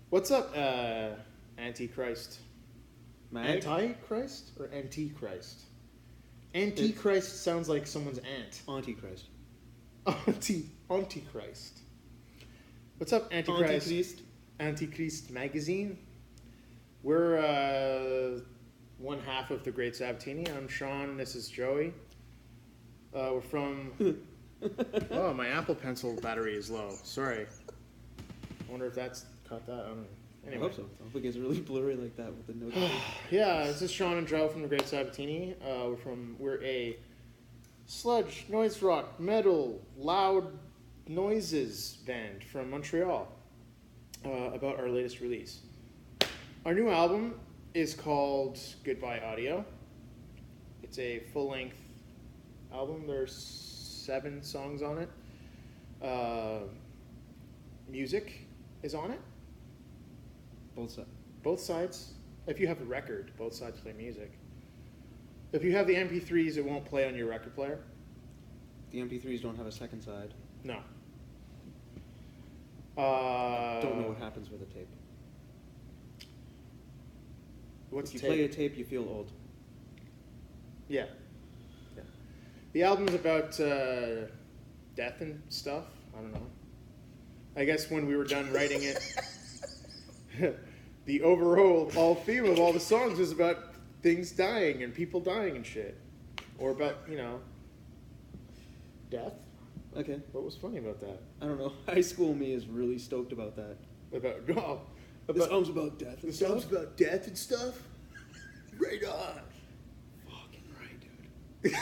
What's up, Antichrist? Mag? Antichrist or Antichrist? Antichrist sounds like someone's aunt. Antichrist. Antichrist. What's up, Antichrist? Antichrist. Antichrist magazine. We're one half of the Great Sabatini. I'm Sean. This is Joey. We're from. Oh, my Apple Pencil battery is low. Sorry. I wonder if that's caught that. I don't know. Anyway. I hope so. I hope it gets really blurry like that with the notes. Yeah, this is Sean and Joe from the Great Sabatini. We're a sludge, noise rock, metal, loud noises band from Montreal. About our latest release. Our new album is called Goodbye Audio. It's a full-length album. There's 7 songs on it. Music is on it. Both sides. If you have the record, both sides play music. If you have the MP3s, it won't play on your record player. The MP3s don't have a second side. No. Don't know what happens with a tape. What's if the you tape? play a tape, you feel old. Yeah. The album's about death and stuff. I don't know. I guess when we were done writing it, the overall theme of all the songs is about things dying and people dying and shit. Or about, death. Okay. What was funny about that? I don't know. High school me is really stoked about that. This song's about death and stuff. The song's about death and stuff? Right on. Fucking right, dude.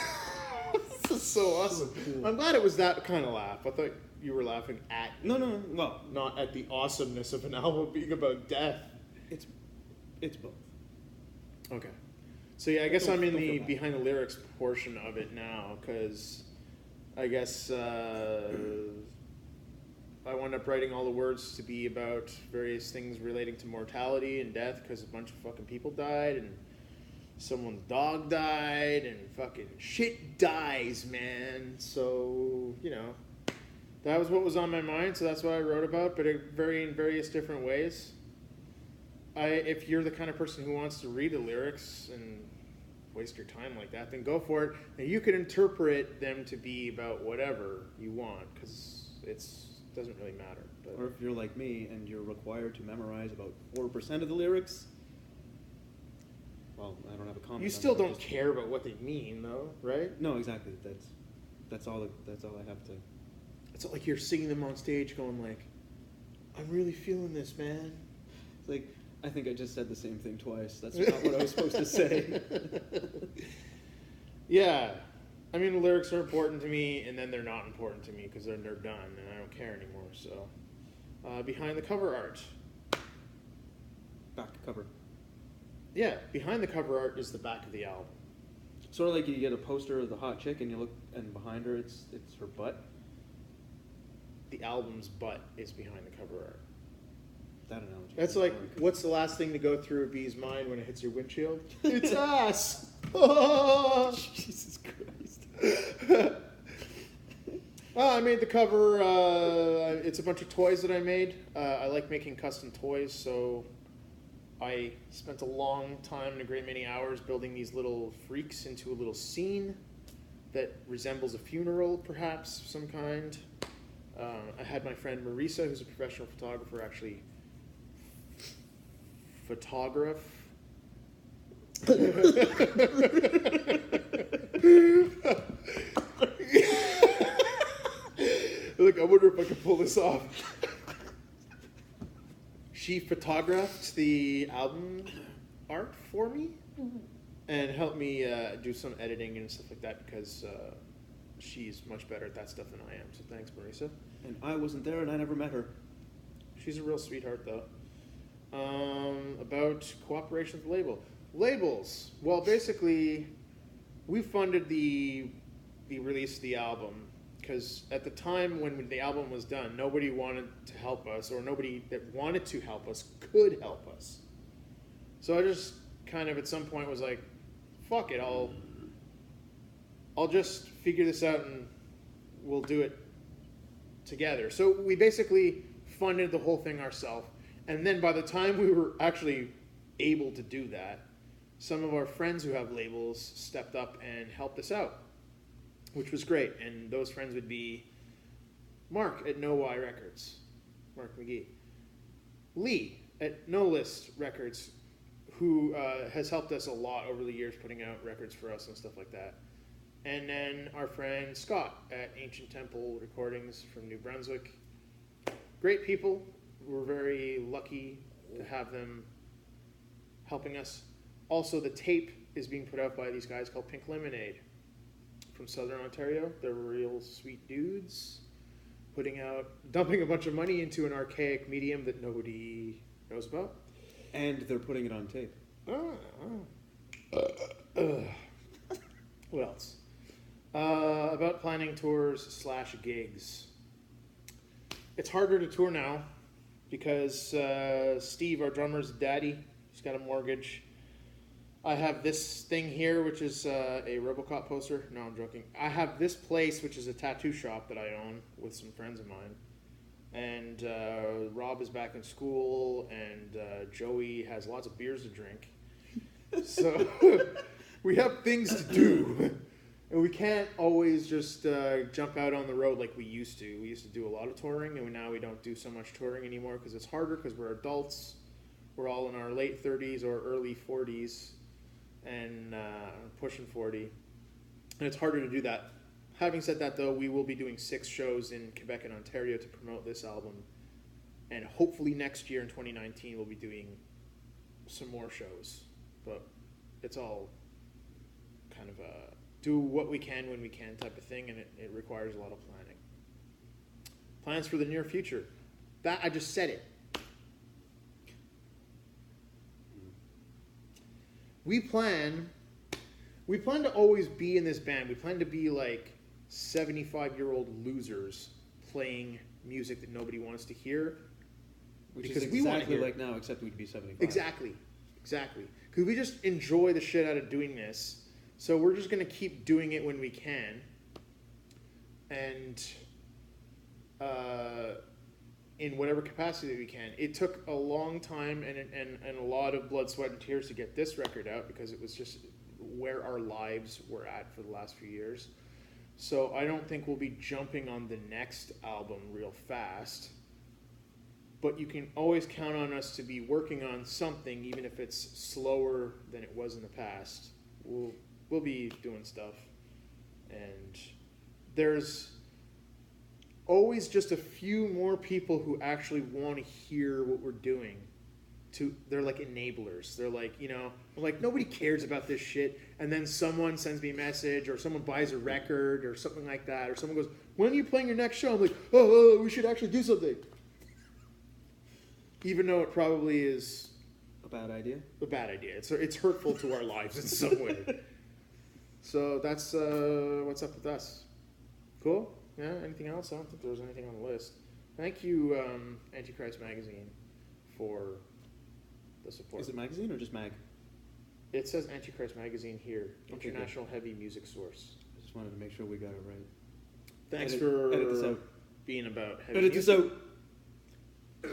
This is so awesome. Cool. I'm glad it was that kind of laugh. I thought you were laughing at No. Well, not at the awesomeness of an album being about death. it's both. Okay. So yeah, I guess I'm in Don't the feel bad. behind the lyrics portion of it now, because I guess I wound up writing all the words to be about various things relating to mortality and death, because a bunch of fucking people died, and someone's dog died, and fucking shit dies, man. So, that was what was on my mind, so that's what I wrote about, but in various different ways. If you're the kind of person who wants to read the lyrics and waste your time like that, then go for it. And you can interpret them to be about whatever you want, because it doesn't really matter. But Or if you're like me and you're required to memorize about 4% of the lyrics, well, I don't have a comment. you still don't care about what they mean, though, right? No, exactly. That's all I have to. It's not like you're singing them on stage going like, I'm really feeling this, man. It's like, I think I just said the same thing twice. That's not what I was supposed to say. Yeah. I mean, the lyrics are important to me, and then they're not important to me because they're done, and I don't care anymore. So, behind the cover art. Back cover. Yeah, behind the cover art is the back of the album. Sort of like you get a poster of the hot chick and you look, and behind her it's her butt. The album's butt is behind the cover art. That analogy. That's like, what's the last thing to go through a bee's mind when it hits your windshield? It's ass! Jesus Christ. Well, I made the cover. It's a bunch of toys that I made. I like making custom toys, so I spent a long time and a great many hours building these little freaks into a little scene that resembles a funeral, perhaps, of some kind. I had my friend Marisa, who's a professional photographer, actually photograph. Look, I wonder if I can pull this off. She photographed the album art for me and helped me do some editing and stuff like that, because she's much better at that stuff than I am. So thanks, Marisa. And I wasn't there and I never met her. She's a real sweetheart, though. About cooperation with the label. Labels. Well, basically, we funded the release of the album because at the time when the album was done, nobody wanted to help us, or nobody that wanted to help us could help us. So I just kind of at some point was like, fuck it, I'll just figure this out and we'll do it together. So we basically funded the whole thing ourselves. And then by the time we were actually able to do that, some of our friends who have labels stepped up and helped us out, which was great. And those friends would be Mark at No Y Records, Mark McGee. Lee at No List Records, who has helped us a lot over the years putting out records for us and stuff like that. And then our friend Scott at Ancient Temple Recordings from New Brunswick. Great people. We're very lucky to have them helping us. Also, the tape is being put out by these guys called Pink Lemonade from Southern Ontario. They're real sweet dudes, dumping a bunch of money into an archaic medium that nobody knows about. And they're putting it on tape. What else? About planning tours / gigs. It's harder to tour now because Steve, our drummer's daddy, he's got a mortgage. I have this thing here, which is a RoboCop poster. No, I'm joking. I have this place, which is a tattoo shop that I own with some friends of mine. And Rob is back in school, and Joey has lots of beers to drink. So we have things to do. And we can't always just jump out on the road like we used to. We used to do a lot of touring, and now we don't do so much touring anymore because it's harder because we're adults. We're all in our late 30s or early 40s and pushing 40. And it's harder to do that. Having said that, though, we will be doing 6 shows in Quebec and Ontario to promote this album. And hopefully next year in 2019, we'll be doing some more shows. But it's all kind of a do what we can when we can type of thing, and it requires a lot of planning. Plans for the near future. That, I just said it. We plan to always be in this band. We plan to be like 75-year-old losers playing music that nobody wants to hear. Which is exactly like now, except we'd be 75. Exactly. Because we just enjoy the shit out of doing this. So we're just going to keep doing it when we can. And in whatever capacity we can. It took a long time and a lot of blood, sweat, and tears to get this record out because it was just where our lives were at for the last few years. So I don't think we'll be jumping on the next album real fast. But you can always count on us to be working on something, even if it's slower than it was in the past. We'll be doing stuff. And there's always just a few more people who actually want to hear what we're doing. They're like enablers. They're like, like nobody cares about this shit. And then someone sends me a message, or someone buys a record, or something like that. Or someone goes, "When are you playing your next show?" I'm like, "Oh, we should actually do something." Even though it probably is a bad idea. It's hurtful to our lives in some way. So that's what's up with us. Cool? Yeah, anything else? I don't think there was anything on the list. Thank you, Antichrist Magazine, for the support. Is it magazine or just mag? It says Antichrist Magazine here. Okay, International Heavy Music Source. I just wanted to make sure we got it right. Thanks for edit this out. being about heavy Edit music. this out.